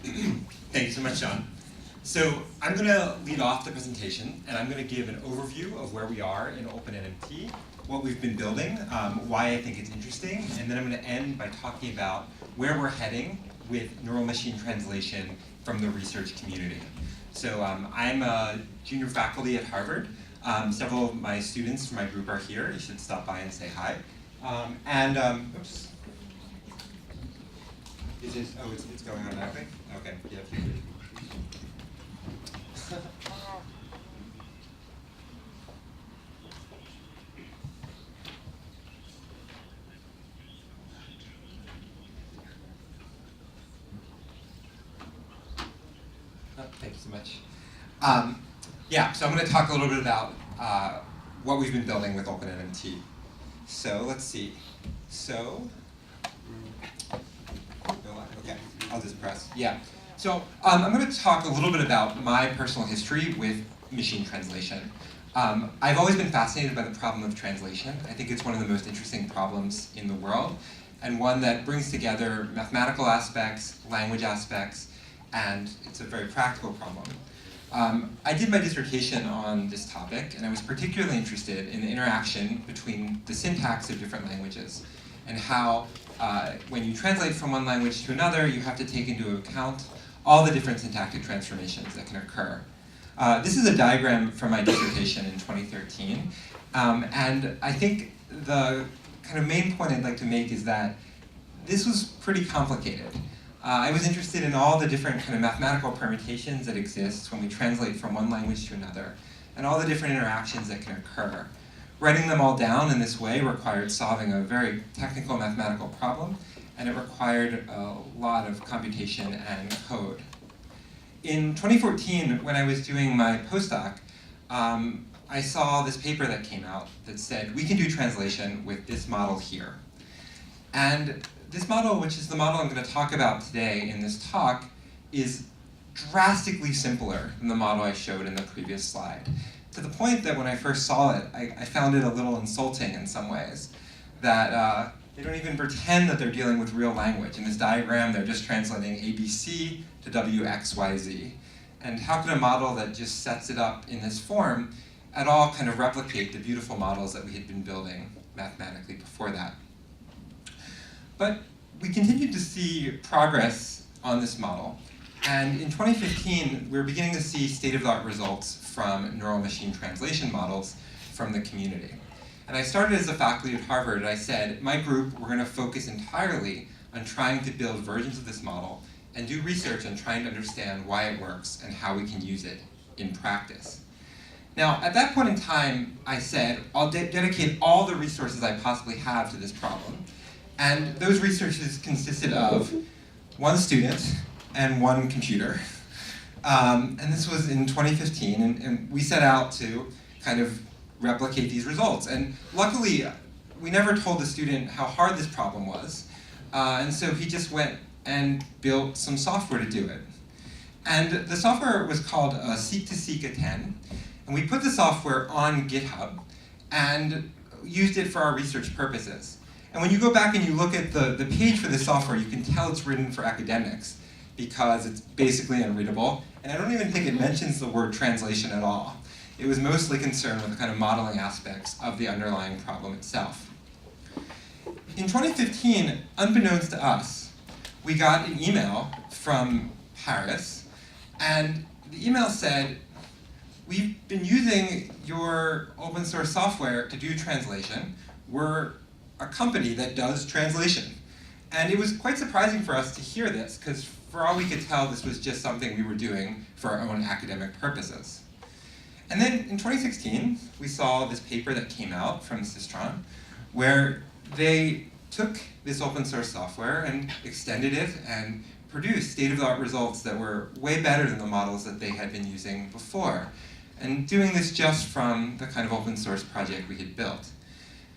Thank you so much, John. So I'm going to lead off the presentation, and I'm going to give an overview of where we are in OpenNLP, what we've been building, why I think it's interesting, and then I'm going to end by talking about where we're heading with neural machine translation from the research community. So I'm a junior faculty at Harvard. Several of my students from my group are here. You should stop by and say hi. Oops. Is this, oh, it's going automatically? Okay, yeah. Thank you so much. So I'm going to talk a little bit about what we've been building with OpenNLP. So let's see. Okay, I'll just press. Yeah. So I'm going to talk a little bit about my personal history with machine translation. I've always been fascinated by the problem of translation. I think it's one of the most interesting problems in the world, and one that brings together mathematical aspects, language aspects, and it's a very practical problem. I did my dissertation on this topic, and I was particularly interested in the interaction between the syntax of different languages, and how when you translate from one language to another, you have to take into account all the different syntactic transformations that can occur. This is a diagram from my dissertation in 2013, and I think the kind of main point I'd like to make is that this was pretty complicated. I was interested in all the different kind of mathematical permutations that exist when we translate from one language to another, and all the different interactions that can occur. Writing them all down in this way required solving a very technical mathematical problem, and it required a lot of computation and code. In 2014, when I was doing my postdoc, I saw this paper that came out that said, we can do translation with this model here. And this model, which is the model I'm going to talk about today in this talk, is drastically simpler than the model I showed in the previous slide. To the point that when I first saw it, I found it a little insulting in some ways. That they don't even pretend that they're dealing with real language. In this diagram, they're just translating ABC to WXYZ. And how can a model that just sets it up in this form at all kind of replicate the beautiful models that we had been building mathematically before that? But we continued to see progress on this model. And in 2015, we were beginning to see state-of-the-art results from neural machine translation models from the community. And I started as a faculty at Harvard, and I said, my group, we're going to focus entirely on trying to build versions of this model and do research on trying to understand why it works and how we can use it in practice. Now, at that point in time, I said, I'll dedicate all the resources I possibly have to this problem. And those resources consisted of one student and one computer. And this was in 2015, and we set out to kind of replicate these results. And luckily, we never told the student how hard this problem was. And so he just went and built some software to do it. And the software was called Seek2Seek 10. And we put the software on GitHub and used it for our research purposes. And when you go back and you look at the page for this software, you can tell it's written for academics because it's basically unreadable. And I don't even think it mentions the word translation at all. It was mostly concerned with the kind of modeling aspects of the underlying problem itself. In 2015, unbeknownst to us, we got an email from Paris, and the email said, we've been using your open source software to do translation. We're a company that does translation. And it was quite surprising for us to hear this, because for all we could tell, this was just something we were doing for our own academic purposes. And then in 2016, we saw this paper that came out from Systron, where they took this open source software and extended it and produced state-of-the-art results that were way better than the models that they had been using before. And doing this just from the kind of open source project we had built.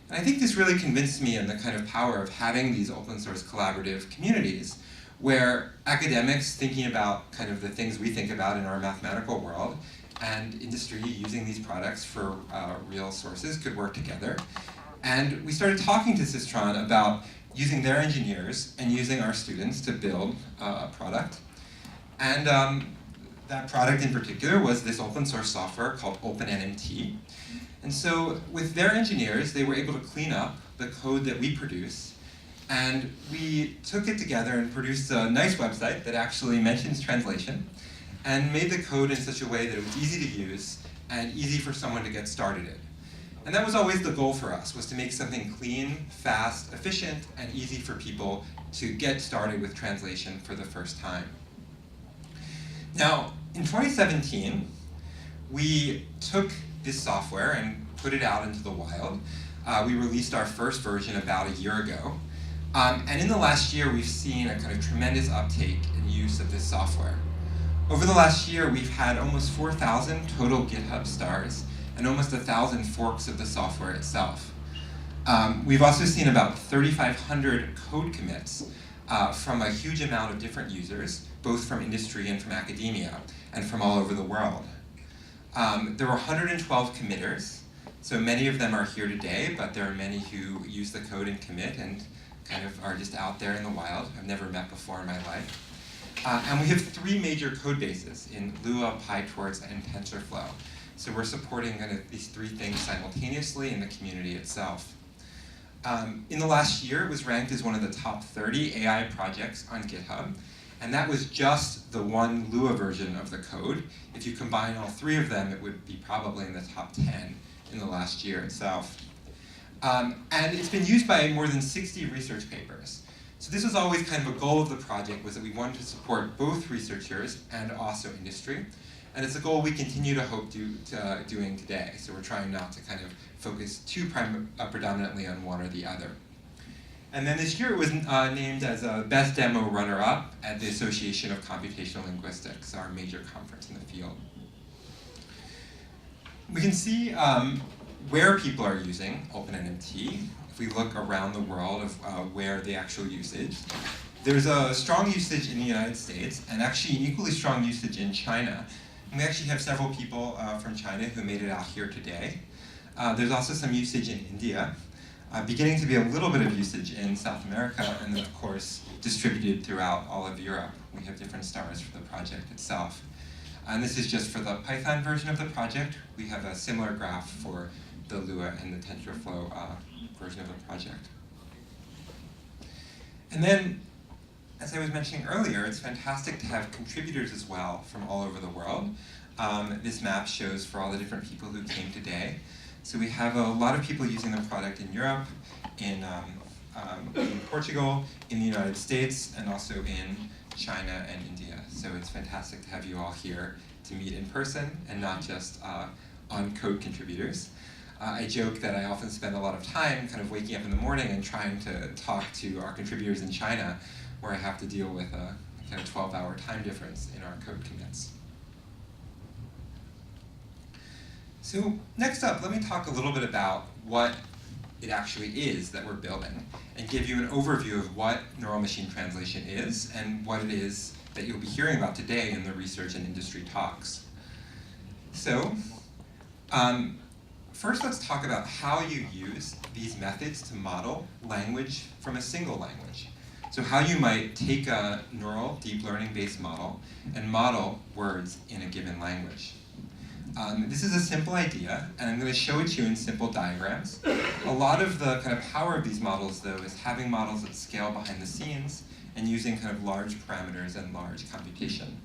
And I think this really convinced me in the kind of power of having these open source collaborative communities where academics thinking about kind of the things we think about in our mathematical world and industry using these products for real sources could work together. And we started talking to Systron about using their engineers and using our students to build a product. And that product in particular was this open source software called OpenNMT. And so with their engineers, they were able to clean up the code that we produce. And we took it together and produced a nice website that actually mentions translation and made the code in such a way that it was easy to use and easy for someone to get started in. And that was always the goal for us, was to make something clean, fast, efficient, and easy for people to get started with translation for the first time. Now, in 2017, we took this software and put it out into the wild. We released our first version about a year ago. And in the last year, we've seen a kind of tremendous uptake in use of this software. Over the last year, we've had almost 4,000 total GitHub stars and almost 1,000 forks of the software itself. We've also seen about 3,500 code commits from a huge amount of different users, both from industry and from academia, and from all over the world. There were 112 committers, so many of them are here today, but there are many who use the code and commit and kind of are just out there in the wild, I've never met before in my life. And we have 3 major code bases in Lua, PyTorch, and TensorFlow. So we're supporting kind of these 3 things simultaneously in the community itself. In the last year, it was ranked as one of the top 30 AI projects on GitHub, and that was just the one Lua version of the code. If you combine all 3 of them, it would be probably in the top 10 in the last year itself. And it's been used by more than 60 research papers. So this was always kind of a goal of the project, was that we wanted to support both researchers and also industry. And it's a goal we continue to hope doing today. So we're trying not to kind of focus too predominantly on one or the other. And then this year it was named as a Best Demo Runner-Up at the Association of Computational Linguistics, our major conference in the field. We can see where people are using OpenNMT. If we look around the world of where the actual usage, there's a strong usage in the United States, and actually an equally strong usage in China. And we actually have several people from China who made it out here today. There's also some usage in India, beginning to be a little bit of usage in South America, and then of course distributed throughout all of Europe. We have different stars for the project itself. And this is just for the Python version of the project. We have a similar graph for the Lua and the TensorFlow version of the project. And then, as I was mentioning earlier, it's fantastic to have contributors as well from all over the world. This map shows for all the different people who came today. So we have a lot of people using the product in Europe, in Portugal, in the United States, and also in China and India. So it's fantastic to have you all here to meet in person and not just on code contributors. I joke that I often spend a lot of time kind of waking up in the morning and trying to talk to our contributors in China, where I have to deal with a kind of 12-hour time difference in our code commits. So next up, let me talk a little bit about what it actually is that we're building, and give you an overview of what neural machine translation is and what it is that you'll be hearing about today in the research and industry talks. So first, let's talk about how you use these methods to model language from a single language. So how you might take a neural deep learning based model and model words in a given language. This is a simple idea, and I'm going to show it to you in simple diagrams. A lot of the kind of power of these models, though, is having models that scale behind the scenes and using kind of large parameters and large computation.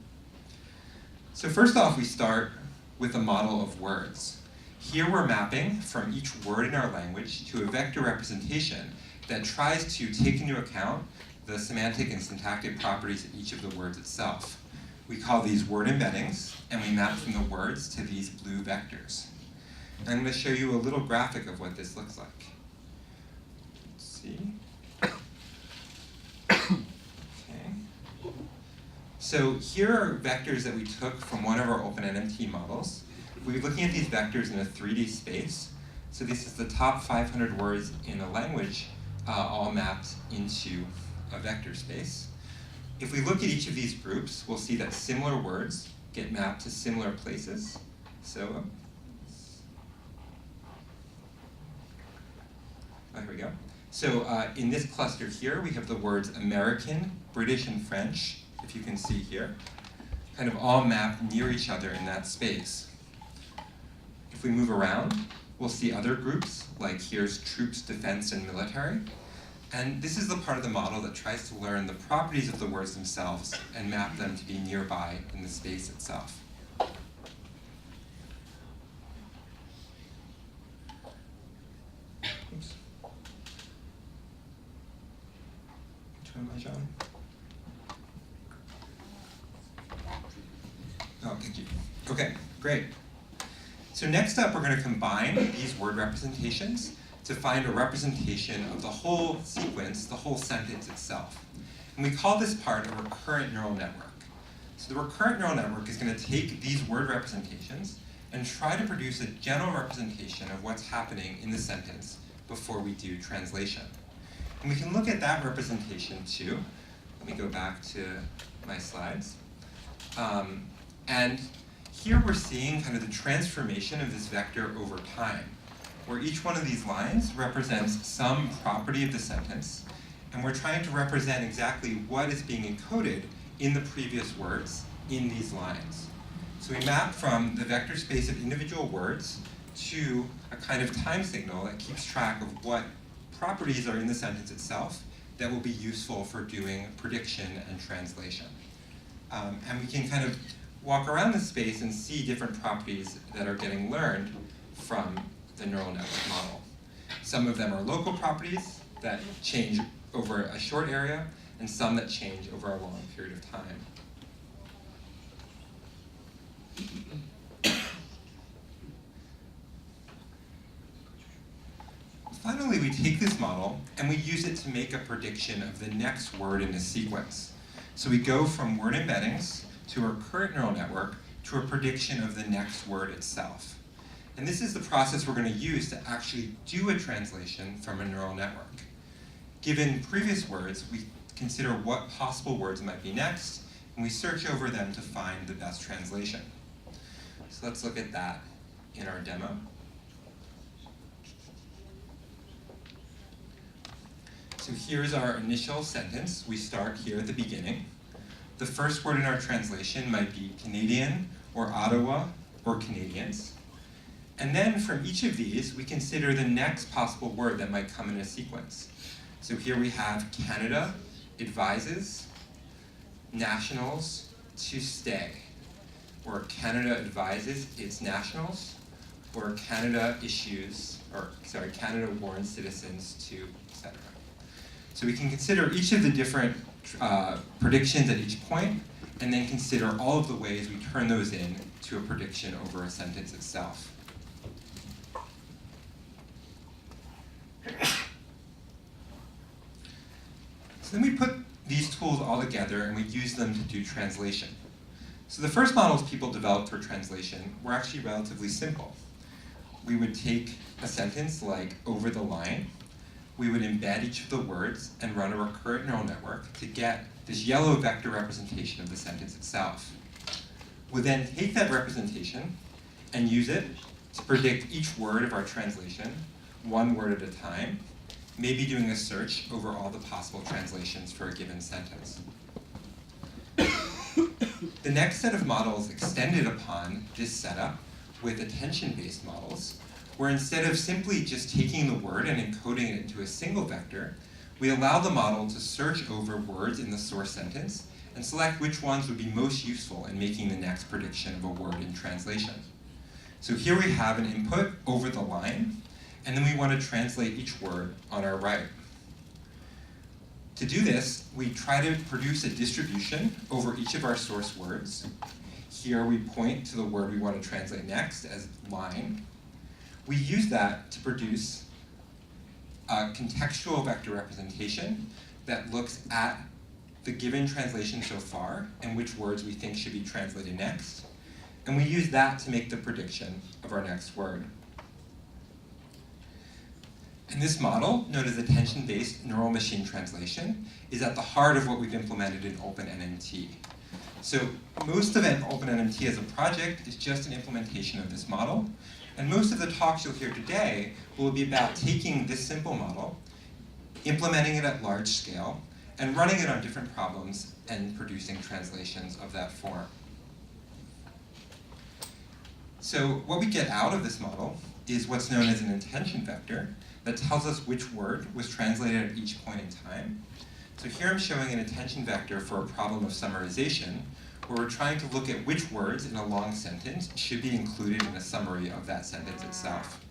So first off, we start with a model of words. Here we're mapping from each word in our language to a vector representation that tries to take into account the semantic and syntactic properties of each of the words itself. We call these word embeddings, and we map from the words to these blue vectors. And I'm going to show you a little graphic of what this looks like. Let's see. Okay. So here are vectors that we took from one of our OpenNMT models. We're looking at these vectors in a 3D space. So this is the top 500 words in a language, all mapped into a vector space. If we look at each of these groups, we'll see that similar words get mapped to similar places. So, here we go. So in this cluster here, we have the words American, British, and French, if you can see here. kind of all map near each other in that space. If we move around, we'll see other groups, like here's troops, defense, and military. And this is the part of the model that tries to learn the properties of the words themselves and map them to be nearby in the space itself. Oops. Which one am I showing? Oh, thank you. Okay, great. So next up, we're going to combine these word representations to find a representation of the whole sequence, the whole sentence itself. And we call this part a recurrent neural network. So the recurrent neural network is going to take these word representations and try to produce a general representation of what's happening in the sentence before we do translation. And we can look at that representation too. Let me go back to my slides. And here we're seeing kind of the transformation of this vector over time, where each one of these lines represents some property of the sentence, and we're trying to represent exactly what is being encoded in the previous words in these lines. So we map from the vector space of individual words to a kind of time signal that keeps track of what properties are in the sentence itself that will be useful for doing prediction and translation. And we can kind of walk around the space and see different properties that are getting learned from the neural network model. Some of them are local properties that change over a short area, and some that change over a long period of time. Finally, we take this model and we use it to make a prediction of the next word in the sequence. So we go from word embeddings to a recurrent neural network to a prediction of the next word itself. And this is the process we're going to use to actually do a translation from a neural network. Given previous words, we consider what possible words might be next, and we search over them to find the best translation. So let's look at that in our demo. So here's our initial sentence. We start here at the beginning. The first word in our translation might be Canadian, or Ottawa, or Canadians. And then from each of these, we consider the next possible word that might come in a sequence. So here we have Canada advises nationals to stay, or Canada advises its nationals, or Canada warns citizens to, etc. So we can consider each of the different predictions at each point, and then consider all of the ways we turn those in to a prediction over a sentence itself. So then we put these tools all together and we use them to do translation. So the first models people developed for translation were actually relatively simple. We would take a sentence like over the line, we would embed each of the words and run a recurrent neural network to get this yellow vector representation of the sentence itself. We'll then take that representation and use it to predict each word of our translation, one word at a time, maybe doing a search over all the possible translations for a given sentence. The next set of models extended upon this setup with attention-based models, where instead of simply just taking the word and encoding it into a single vector, we allow the model to search over words in the source sentence and select which ones would be most useful in making the next prediction of a word in translation. So here we have an input over the line, and then we want to translate each word on our right. To do this, we try to produce a distribution over each of our source words. Here we point to the word we want to translate next as line. We use that to produce a contextual vector representation that looks at the given translation so far and which words we think should be translated next. And we use that to make the prediction of our next word. And this model, known as attention-based neural machine translation, is at the heart of what we've implemented in OpenNNT. So most of OpenNNT as a project is just an implementation of this model. And most of the talks you'll hear today will be about taking this simple model, implementing it at large scale, and running it on different problems and producing translations of that form. So what we get out of this model is what's known as an intention vector that tells us which word was translated at each point in time. So here I'm showing an intention vector for a problem of summarization, where we're trying to look at which words in a long sentence should be included in a summary of that sentence itself.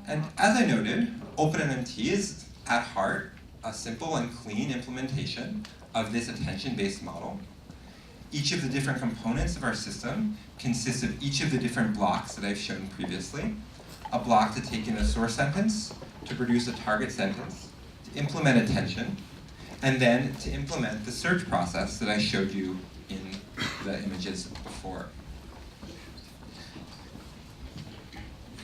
And as I noted, OpenNMT is, at heart, a simple and clean implementation of this attention-based model. Each of the different components of our system consists of each of the different blocks that I've shown previously. A block to take in a source sentence, to produce a target sentence, to implement attention, and then to implement the search process that I showed you in the images before.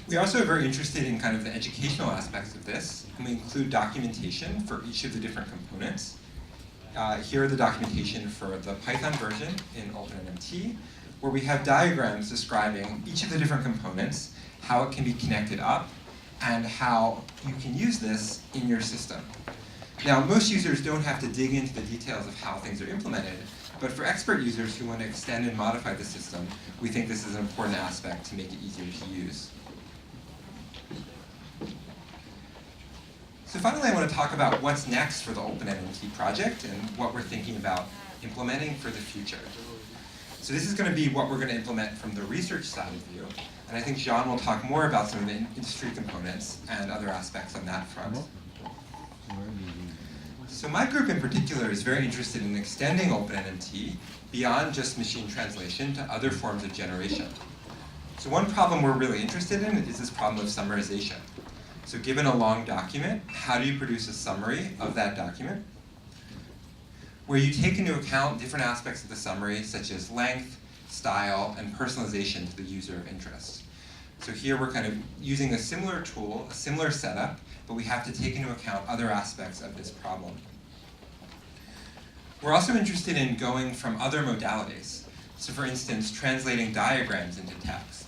We also are very interested in kind of the educational aspects of this, and we include documentation for each of the different components. Here are the documentation for the Python version in OpenNMT, where we have diagrams describing each of the different components, how it can be connected up, and how you can use this in your system. Now, most users don't have to dig into the details of how things are implemented, but for expert users who want to extend and modify the system, we think this is an important aspect to make it easier to use. So finally, I want to talk about what's next for the OpenNMT project and what we're thinking about implementing for the future. So this is going to be what we're going to implement from the research side of view, and I think Jean will talk more about some of the industry components and other aspects on that front. So my group in particular is very interested in extending OpenNMT beyond just machine translation to other forms of generation. So one problem we're really interested in is this problem of summarization. So given a long document, how do you produce a summary of that document, where you take into account different aspects of the summary, such as length, style, and personalization to the user of interest. So here we're kind of using a similar tool, a similar setup, but we have to take into account other aspects of this problem. We're also interested in going from other modalities. So for instance, translating diagrams into text.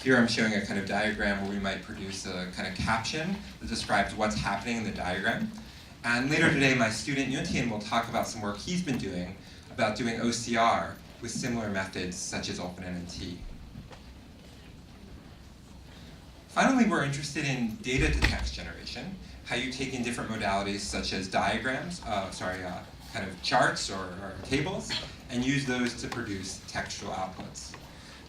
Here I'm showing a kind of diagram where we might produce a kind of caption that describes what's happening in the diagram. And later today, my student Yuntian will talk about some work he's been doing about doing OCR with similar methods such as OpenNMT. Finally, we're interested in data-to-text generation, how you take in different modalities such as diagrams, kind of charts or tables, and use those to produce textual outputs.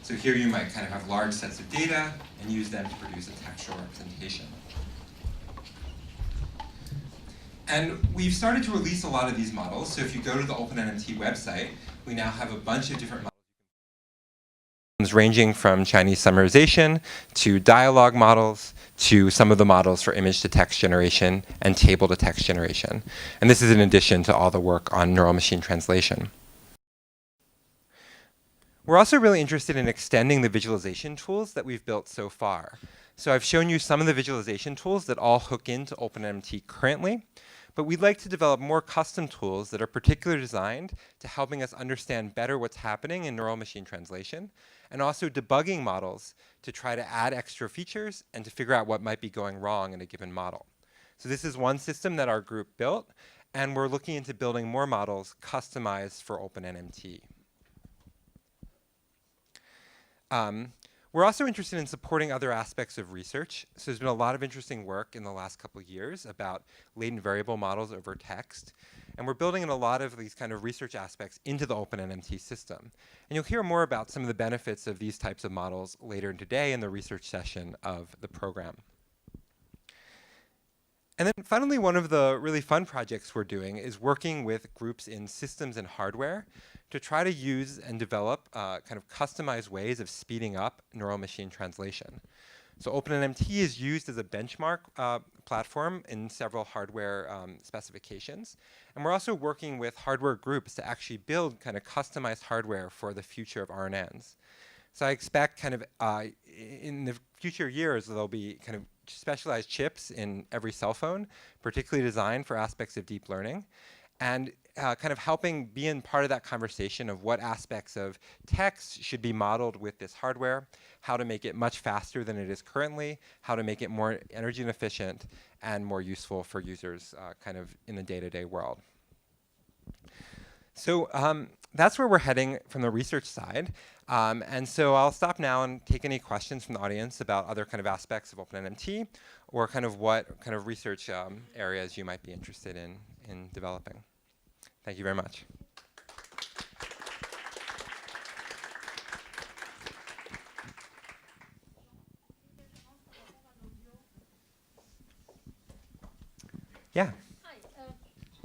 So here you might kind of have large sets of data and use them to produce a textual representation. And we've started to release a lot of these models. So if you go to the OpenNMT website, we now have a bunch of different models ranging from Chinese summarization to dialogue models to some of the models for image-to-text generation and table-to-text generation. And this is in addition to all the work on neural machine translation. We're also really interested in extending the visualization tools that we've built so far. So I've shown you some of the visualization tools that all hook into OpenNMT currently, but we'd like to develop more custom tools that are particularly designed to helping us understand better what's happening in neural machine translation, and also debugging models to try to add extra features and to figure out what might be going wrong in a given model. So this is one system that our group built, and we're looking into building more models customized for OpenNMT. We're also interested in supporting other aspects of research. So there's been a lot of interesting work in the last couple of years about latent variable models over text. And we're building in a lot of these kind of research aspects into the OpenNMT system. And you'll hear more about some of the benefits of these types of models later today in the research session of the program. And then finally, one of the really fun projects we're doing is working with groups in systems and hardware to try to use and develop kind of customized ways of speeding up neural machine translation. So OpenNMT is used as a benchmark platform in several hardware specifications. And we're also working with hardware groups to actually build kind of customized hardware for the future of RNNs. So I expect kind of in the future years, there'll be kind of specialized chips in every cell phone, particularly designed for aspects of deep learning, and kind of helping be in part of that conversation of what aspects of text should be modeled with this hardware, how to make it much faster than it is currently, how to make it more energy efficient and more useful for users kind of in the day-to-day world. So that's where we're heading from the research side. And so I'll stop now and take any questions from the audience about other kind of aspects of OpenNMT, or kind of what kind of research areas you might be interested in developing. Thank you very much. Yeah. Hi,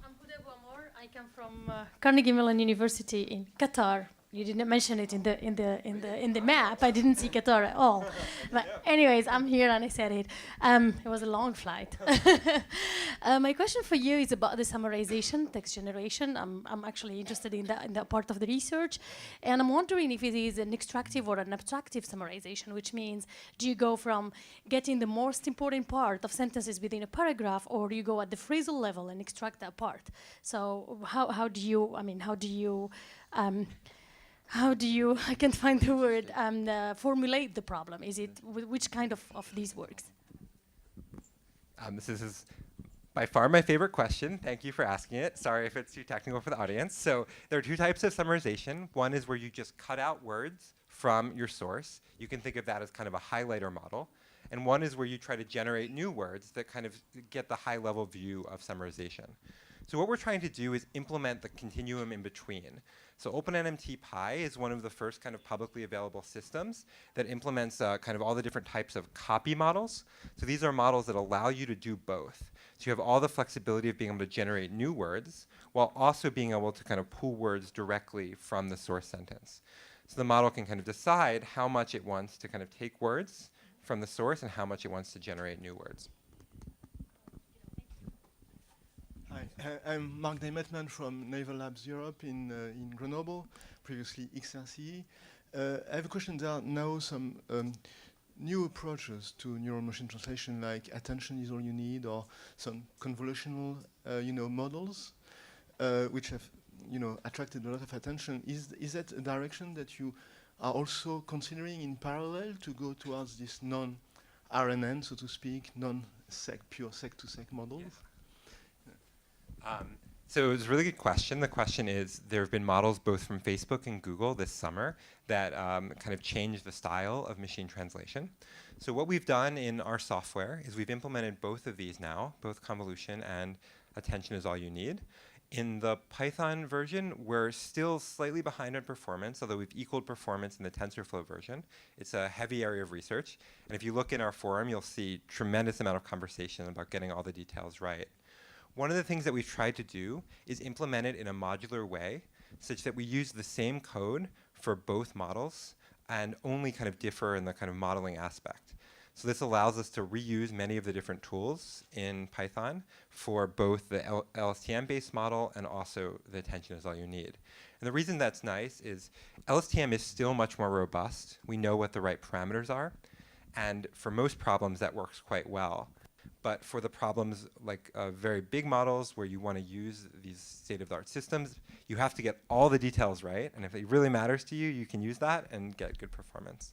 I'm Huda Bouamour. I come from Carnegie Mellon University in Qatar. You didn't mention it in the map. I didn't see Qatar at all. But anyways, I'm here and I said it. It was a long flight. My question for you is about the summarization, text generation. I'm actually interested in that part of the research, and I'm wondering if it is an extractive or an abstractive summarization, which means do you go from getting the most important part of sentences within a paragraph, or do you go at the phrasal level and extract that part? So how do you? I can't find the word, formulate the problem? Is it, which kind of these works? This is by far my favorite question. Thank you for asking it. Sorry if it's too technical for the audience. So there are two types of summarization. One is where you just cut out words from your source. You can think of that as kind of a highlighter model. And one is where you try to generate new words that kind of get the high level view of summarization. So what we're trying to do is implement the continuum in between. So OpenNMT Pi is one of the first kind of publicly available systems that implements kind of all the different types of copy models. So these are models that allow you to do both. So you have all the flexibility of being able to generate new words while also being able to kind of pull words directly from the source sentence. So the model can kind of decide how much it wants to kind of take words from the source and how much it wants to generate new words. Hi, I'm Marc Demetman from Naval Labs Europe in Grenoble, previously XRCE. I have a question. There are now some new approaches to neural machine translation, like attention is all you need, or some convolutional, models, which have, attracted a lot of attention. Is that a direction that you are also considering in parallel to go towards this non-RNN, so to speak, pure sec-to-sec models? Yes. So it was a really good question. The question is, there have been models both from Facebook and Google this summer that kind of changed the style of machine translation. So what we've done in our software is we've implemented both of these now, both convolution and attention is all you need. In the Python version, we're still slightly behind on performance, although we've equaled performance in the TensorFlow version. It's a heavy area of research. And if you look in our forum, you'll see tremendous amount of conversation about getting all the details right. One of the things that we've tried to do is implement it in a modular way such that we use the same code for both models and only kind of differ in the kind of modeling aspect. So this allows us to reuse many of the different tools in Python for both the LSTM-based model and also the attention is all you need. And the reason that's nice is LSTM is still much more robust. We know what the right parameters are. And for most problems, that works quite well. But for the problems like very big models where you want to use these state-of-the-art systems, you have to get all the details right. And if it really matters to you, you can use that and get good performance.